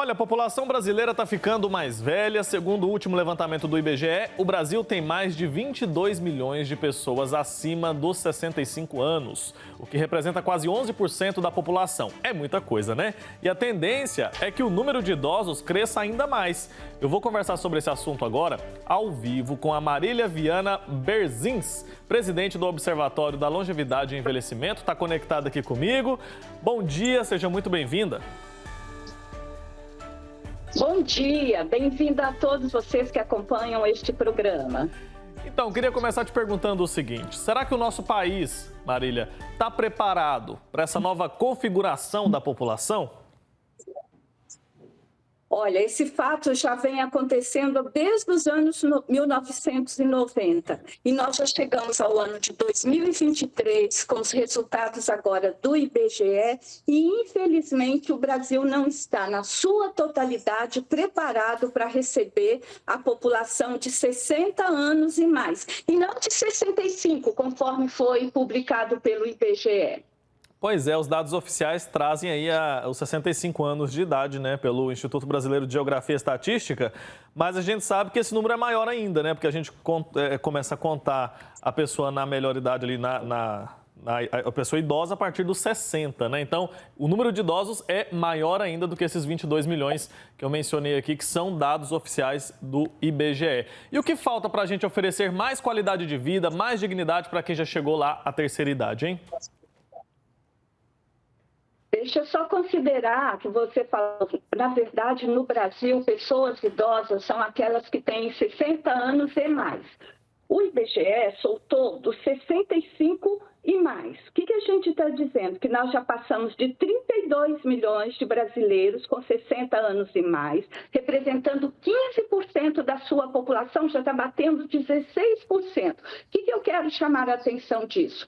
Olha, a população brasileira está ficando mais velha. Segundo o último levantamento do IBGE, o Brasil tem mais de 22 milhões de pessoas acima dos 65 anos, o que representa quase 11% da população. É muita coisa, né? E a tendência é que o número de idosos cresça ainda mais. Eu vou conversar sobre esse assunto agora, ao vivo, com a Marília Viana Berzins, presidente do Observatório da Longevidade e Envelhecimento. Está conectada aqui comigo. Bom dia, seja muito bem-vinda. Bom dia, bem-vinda a todos vocês que acompanham este programa. Então, queria começar te perguntando o seguinte: será que o nosso país, Marília, está preparado para essa nova configuração da população? Olha, esse fato já vem acontecendo desde os anos 1990 e nós já chegamos ao ano de 2023 com os resultados agora do IBGE e, infelizmente, o Brasil não está, na sua totalidade, preparado para receber a população de 60 anos e mais, e não de 65, conforme foi publicado pelo IBGE. Pois é, os dados oficiais trazem aí os 65 anos de idade, né, pelo Instituto Brasileiro de Geografia e Estatística, mas a gente sabe que esse número é maior ainda, né, porque a gente começa a contar a pessoa na melhor idade ali, a pessoa idosa a partir dos 60, né, então o número de idosos é maior ainda do que esses 22 milhões que eu mencionei aqui, que são dados oficiais do IBGE. E o que falta para a gente oferecer mais qualidade de vida, mais dignidade para quem já chegou lá à terceira idade, hein? Deixa eu só considerar que você falou, na verdade, no Brasil, pessoas idosas são aquelas que têm 60 anos e mais. O IBGE soltou dos 65 e mais. O que a gente está dizendo? Que nós já passamos de 32 milhões de brasileiros com 60 anos e mais, representando 15% da sua população, já está batendo 16%. O que eu quero chamar a atenção disso?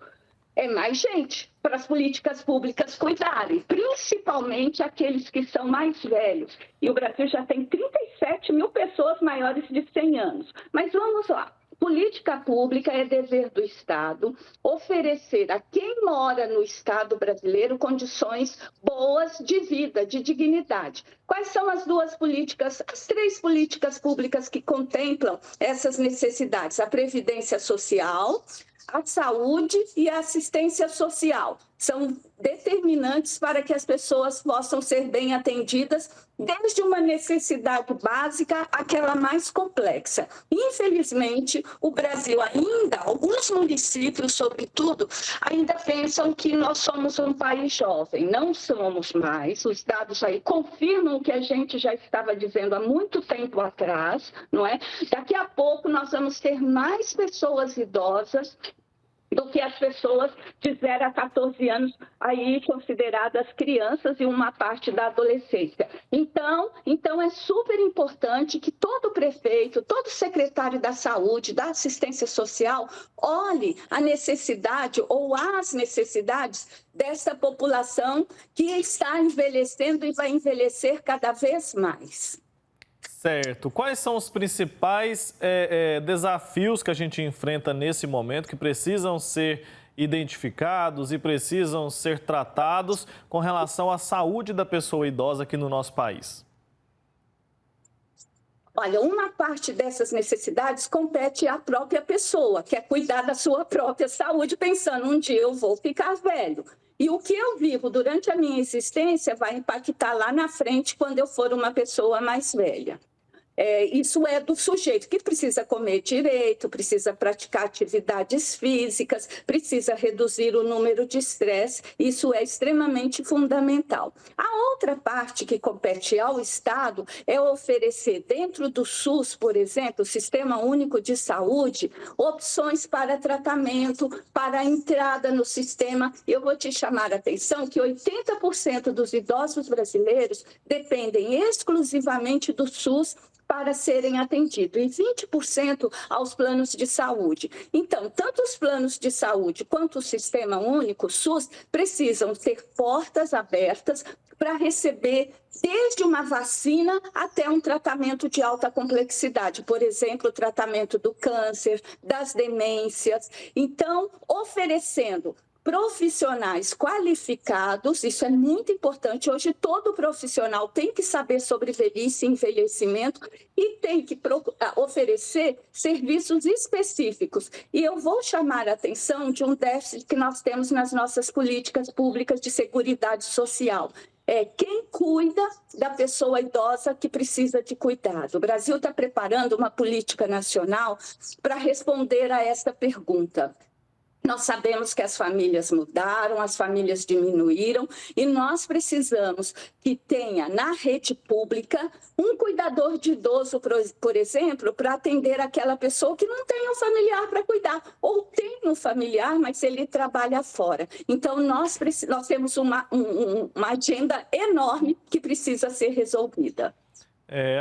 É mais gente para as políticas públicas cuidarem, principalmente aqueles que são mais velhos. E o Brasil já tem 37 mil pessoas maiores de 100 anos. Mas vamos lá. Política pública é dever do Estado oferecer a quem mora no Estado brasileiro condições boas de vida, de dignidade. Quais são as três políticas públicas que contemplam essas necessidades? A Previdência Social, a saúde e a assistência social são determinantes para que as pessoas possam ser bem atendidas, desde uma necessidade básica àquela mais complexa. Infelizmente, o Brasil ainda, alguns municípios, sobretudo, ainda pensam que nós somos um país jovem. Não somos mais. Os dados aí confirmam o que a gente já estava dizendo há muito tempo atrás, não é? Daqui a pouco nós vamos ter mais pessoas idosas do que as pessoas de 0 a 14 anos, aí consideradas crianças e uma parte da adolescência. Então é super importante que todo prefeito, todo secretário da saúde, da assistência social, olhe a necessidade ou as necessidades dessa população que está envelhecendo e vai envelhecer cada vez mais. Certo. Quais são os principais desafios que a gente enfrenta nesse momento, que precisam ser identificados e precisam ser tratados com relação à saúde da pessoa idosa aqui no nosso país? Olha, uma parte dessas necessidades compete à própria pessoa, que é cuidar da sua própria saúde, pensando, um dia eu vou ficar velho. E o que eu vivo durante a minha existência vai impactar lá na frente quando eu for uma pessoa mais velha. Isso é do sujeito que precisa comer direito, precisa praticar atividades físicas, precisa reduzir o número de estresse. Isso é extremamente fundamental. A outra parte que compete ao Estado é oferecer dentro do SUS, por exemplo, o Sistema Único de Saúde, opções para tratamento, para entrada no sistema. Eu vou te chamar a atenção que 80% dos idosos brasileiros dependem exclusivamente do SUS para serem atendidos, e 20% aos planos de saúde. Então, tanto os planos de saúde quanto o Sistema Único, SUS, precisam ter portas abertas para receber desde uma vacina até um tratamento de alta complexidade, por exemplo, o tratamento do câncer, das demências. Então, oferecendo profissionais qualificados, isso é muito importante. Hoje, todo profissional tem que saber sobre velhice e envelhecimento e tem que oferecer serviços específicos. E eu vou chamar a atenção de um déficit que nós temos nas nossas políticas públicas de seguridade social. É quem cuida da pessoa idosa que precisa de cuidado. O Brasil está preparando uma política nacional para responder a esta pergunta. Nós sabemos que as famílias mudaram, as famílias diminuíram e nós precisamos que tenha na rede pública um cuidador de idoso, por exemplo, para atender aquela pessoa que não tem um familiar para cuidar, ou tem um familiar, mas ele trabalha fora. Então, nós temos uma agenda enorme que precisa ser resolvida.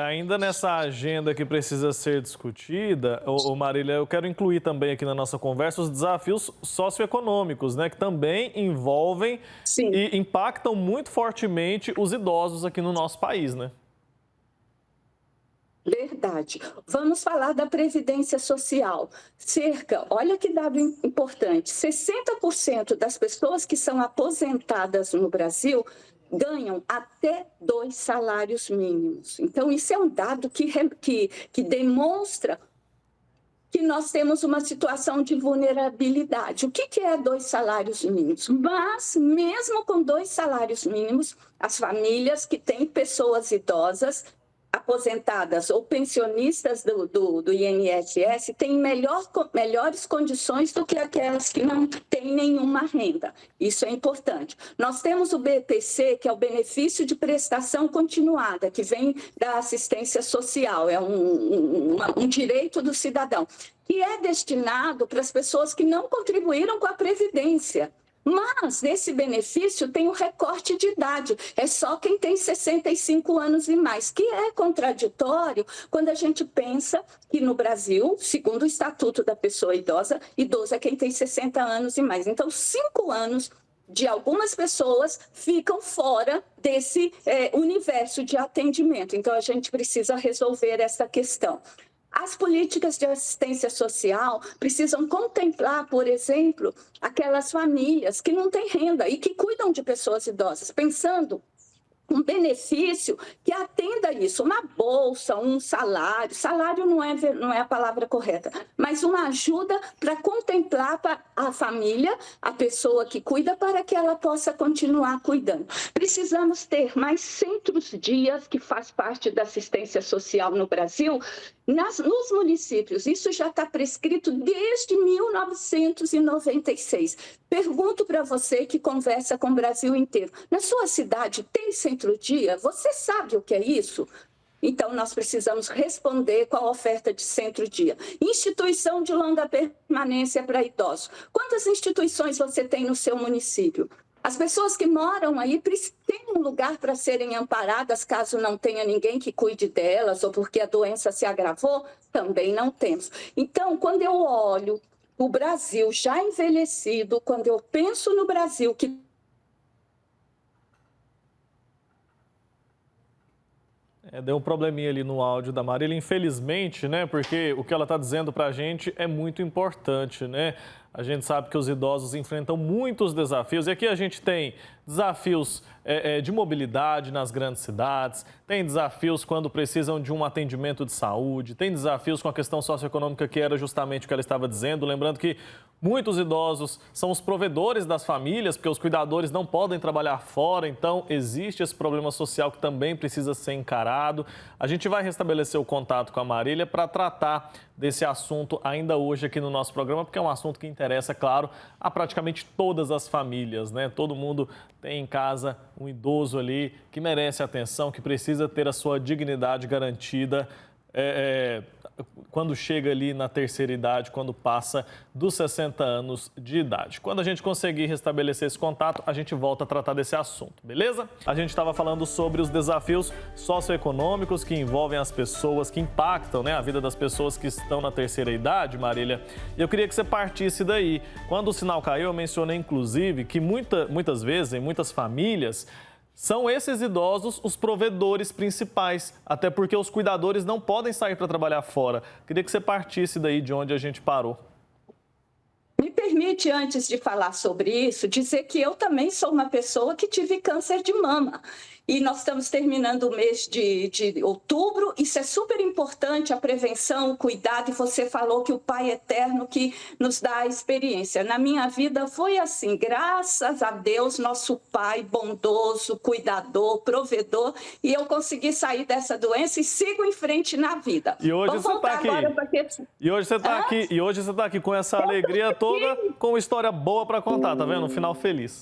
Ainda nessa agenda que precisa ser discutida, Marília, eu quero incluir também aqui na nossa conversa os desafios socioeconômicos, né, que também envolvem Sim. E impactam muito fortemente os idosos aqui no nosso país, né? Verdade. Vamos falar da Previdência Social. Olha que dado importante, 60% das pessoas que são aposentadas no Brasil ganham até 2 salários mínimos. Então, isso é um dado que demonstra que nós temos uma situação de vulnerabilidade. O que é 2 salários mínimos? Mas, mesmo com 2 salários mínimos, as famílias que têm pessoas idosas aposentadas ou pensionistas do INSS têm melhores condições do que aquelas que não têm nenhuma renda. Isso é importante. Nós temos o BPC, que é o benefício de prestação continuada, que vem da assistência social, é um direito do cidadão, que é destinado para as pessoas que não contribuíram com a Previdência. Mas, nesse benefício, tem um recorte de idade. É só quem tem 65 anos e mais, que é contraditório quando a gente pensa que no Brasil, segundo o Estatuto da Pessoa Idosa, idoso é quem tem 60 anos e mais. Então, 5 anos de algumas pessoas ficam fora desse universo de atendimento. Então, a gente precisa resolver essa questão. As políticas de assistência social precisam contemplar, por exemplo, aquelas famílias que não têm renda e que cuidam de pessoas idosas, pensando um benefício que atenda isso, uma bolsa, um salário não é a palavra correta, mas uma ajuda para contemplar a família, a pessoa que cuida, para que ela possa continuar cuidando. Precisamos ter mais centros-dias, que faz parte da assistência social no Brasil, nos municípios. Isso já está prescrito desde 1996. Pergunto para você que conversa com o Brasil inteiro, na sua cidade tem centro-dia? Você sabe o que é isso? Então, nós precisamos responder com a oferta de centro-dia. Instituição de longa permanência para idosos. Quantas instituições você tem no seu município? As pessoas que moram aí têm um lugar para serem amparadas caso não tenha ninguém que cuide delas ou porque a doença se agravou? Também não temos. Então, quando eu olho o Brasil já envelhecido, quando eu penso no Brasil que deu um probleminha ali no áudio da Marília, infelizmente, né? Porque o que ela está dizendo para a gente é muito importante, né? A gente sabe que os idosos enfrentam muitos desafios. E aqui a gente tem desafios de mobilidade nas grandes cidades, tem desafios quando precisam de um atendimento de saúde, tem desafios com a questão socioeconômica, que era justamente o que ela estava dizendo. Lembrando que muitos idosos são os provedores das famílias, porque os cuidadores não podem trabalhar fora, então existe esse problema social que também precisa ser encarado. A gente vai restabelecer o contato com a Marília para tratar desse assunto ainda hoje aqui no nosso programa, porque é um assunto que interessa, claro, a praticamente todas as famílias, né? Todo mundo tem em casa um idoso ali que merece atenção, que precisa ter a sua dignidade garantida quando chega ali na terceira idade, quando passa dos 60 anos de idade. Quando a gente conseguir restabelecer esse contato, a gente volta a tratar desse assunto, beleza? A gente estava falando sobre os desafios socioeconômicos que envolvem as pessoas, que impactam, né, a vida das pessoas que estão na terceira idade, Marília. E eu queria que você partisse daí. Quando o sinal caiu, eu mencionei, inclusive, que muitas vezes, em muitas famílias, são esses idosos os provedores principais, até porque os cuidadores não podem sair para trabalhar fora. Queria que você partisse daí de onde a gente parou. Me permite, antes de falar sobre isso, dizer que eu também sou uma pessoa que tive câncer de mama. E nós estamos terminando o mês de outubro. Isso é super importante, a prevenção, o cuidado. E você falou que o Pai Eterno que nos dá a experiência. Na minha vida foi assim, graças a Deus, nosso Pai bondoso, cuidador, provedor. E eu consegui sair dessa doença e sigo em frente na vida. E hoje você está aqui. E hoje você está aqui. E hoje você está aqui com essa alegria toda, com uma história boa para contar, tá vendo? Um final feliz.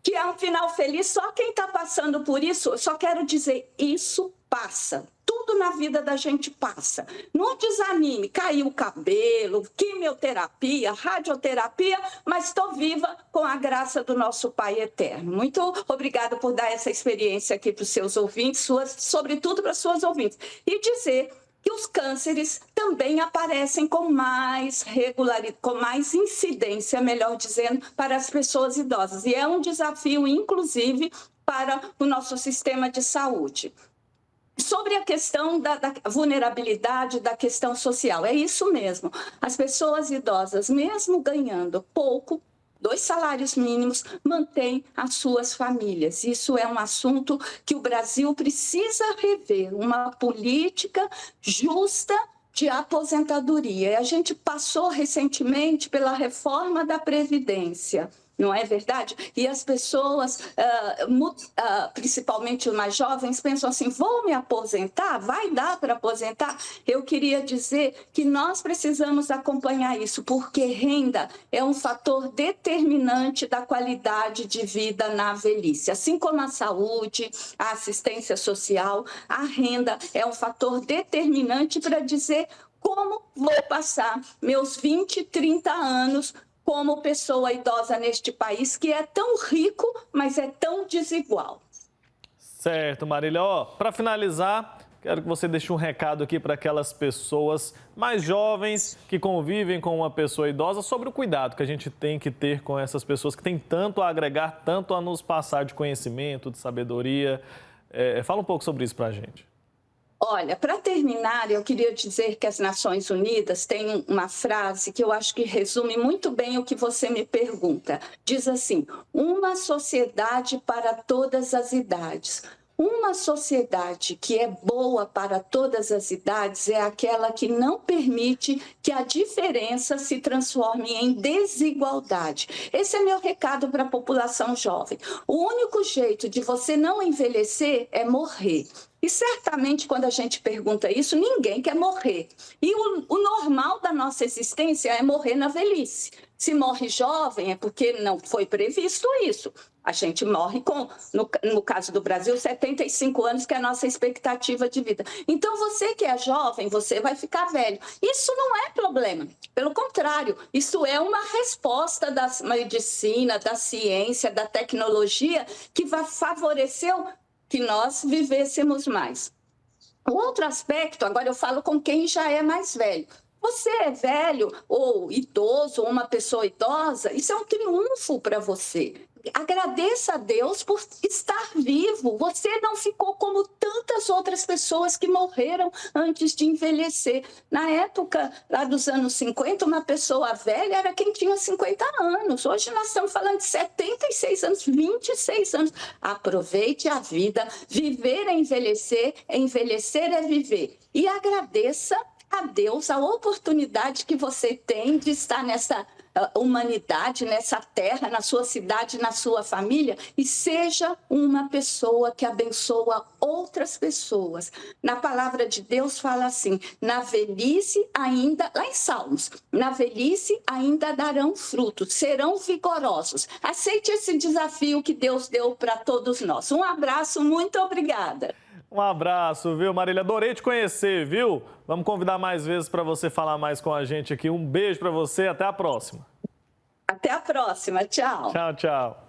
Que é um final feliz, só quem está passando por isso, eu só quero dizer, isso passa. Tudo na vida da gente passa. Não desanime, caiu o cabelo, quimioterapia, radioterapia, mas estou viva com a graça do nosso Pai Eterno. Muito obrigada por dar essa experiência aqui para os seus ouvintes, sobretudo para as suas ouvintes. E dizer que os cânceres também aparecem com mais regularidade, com mais incidência, melhor dizendo, para as pessoas idosas. E é um desafio, inclusive, para o nosso sistema de saúde. Sobre a questão da vulnerabilidade, da questão social, é isso mesmo. As pessoas idosas, mesmo ganhando pouco, 2 salários mínimos, mantêm as suas famílias. Isso é um assunto que o Brasil precisa rever, uma política justa de aposentadoria. E a gente passou recentemente pela reforma da Previdência. Não é verdade? E as pessoas, principalmente os mais jovens, pensam assim, vou me aposentar? Vai dar para aposentar? Eu queria dizer que nós precisamos acompanhar isso, porque renda é um fator determinante da qualidade de vida na velhice. Assim como a saúde, a assistência social, a renda é um fator determinante para dizer como vou passar meus 20, 30 anos como pessoa idosa neste país que é tão rico, mas é tão desigual. Certo, Marília. Para finalizar, quero que você deixe um recado aqui para aquelas pessoas mais jovens que convivem com uma pessoa idosa sobre o cuidado que a gente tem que ter com essas pessoas que têm tanto a agregar, tanto a nos passar de conhecimento, de sabedoria. Fala um pouco sobre isso para a gente. Olha, para terminar, eu queria dizer que as Nações Unidas têm uma frase que eu acho que resume muito bem o que você me pergunta. Diz assim, uma sociedade para todas as idades. Uma sociedade que é boa para todas as idades é aquela que não permite que a diferença se transforme em desigualdade. Esse é meu recado para a população jovem. O único jeito de você não envelhecer é morrer. E certamente, quando a gente pergunta isso, ninguém quer morrer. E o normal da nossa existência é morrer na velhice. Se morre jovem, é porque não foi previsto isso. A gente morre com, no caso do Brasil, 75 anos, que é a nossa expectativa de vida. Então, você que é jovem, você vai ficar velho. Isso não é problema. Pelo contrário, isso é uma resposta da medicina, da ciência, da tecnologia, que vai favorecer que nós vivêssemos mais. O outro aspecto, agora eu falo com quem já é mais velho. Você é velho ou idoso, ou uma pessoa idosa, isso é um triunfo para você. Agradeça a Deus por estar vivo. Você não ficou como tantas outras pessoas que morreram antes de envelhecer. Na época, lá dos anos 50, uma pessoa velha era quem tinha 50 anos. Hoje nós estamos falando de 76 anos, 26 anos. Aproveite a vida. Viver é envelhecer é viver. E agradeça a Deus a oportunidade que você tem de estar nessa humanidade, nessa terra, na sua cidade, na sua família, e seja uma pessoa que abençoa outras pessoas. Na palavra de Deus fala assim, na velhice ainda, lá em Salmos, na velhice ainda darão frutos, serão vigorosos. Aceite esse desafio que Deus deu para todos nós. Um abraço, muito obrigada. Um abraço, viu, Marília? Adorei te conhecer, viu? Vamos convidar mais vezes para você falar mais com a gente aqui. Um beijo para você, até a próxima. Até a próxima, tchau. Tchau, tchau.